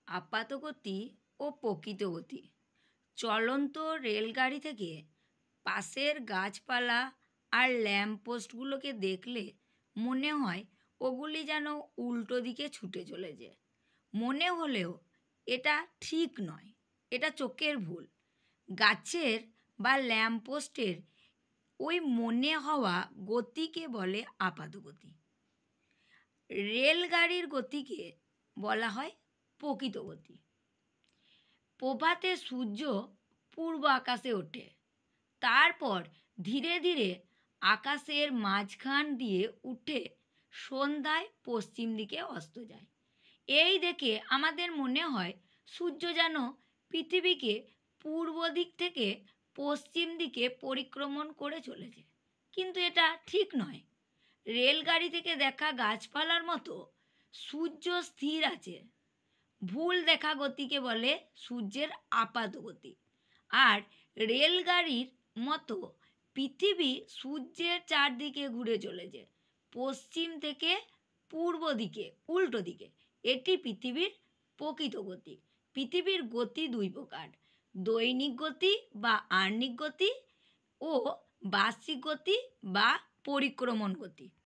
আপাত গতি ও প্রকৃত গতি। চলন্ত রেলগাড়ি থেকে পাশের গাছপালা আর ল্যাম্পপোস্টগুলোকে দেখলে মনে হয় ওগুলি যেন উল্টো দিকে ছুটে চলেছে। মনে হলেও এটা ঠিক নয়, এটা চোখের ভুল। গাছের বা ল্যাম্পপোস্টের ওই মনে হওয়া গতিকে বলে আপাত গতি। রেলগাড়ির গতিকে বলা হয় প্রকৃত গতি। প্রভাতে সূর্য পূর্ব আকাশে ওঠে, তারপর ধীরে ধীরে আকাশের মাঝখান দিয়ে উঠে সন্ধ্যায় পশ্চিম দিকে অস্ত যায়। এই দেখে আমাদের মনে হয় সূর্য যেন পৃথিবীকে পূর্ব দিক থেকে পশ্চিম দিকে পরিক্রমণ করে চলেছে, কিন্তু এটা ঠিক নয়। রেলগাড়ি থেকে দেখা গাছপালার মতো সূর্য স্থির আছে। ভুল দেখা গতিকে বলে সূর্যের আপাত গতি। আর রেলগাড়ির মতো পৃথিবী সূর্যের চারদিকে ঘুরে চলেছে, পশ্চিম থেকে পূর্ব দিকে, উল্টো দিকে। এটি পৃথিবীর প্রকৃত গতি। পৃথিবীর গতি দুই প্রকার: দৈনিক গতি বা আহ্নিক গতি ও বার্ষিক গতি বা পরিক্রমণ গতি।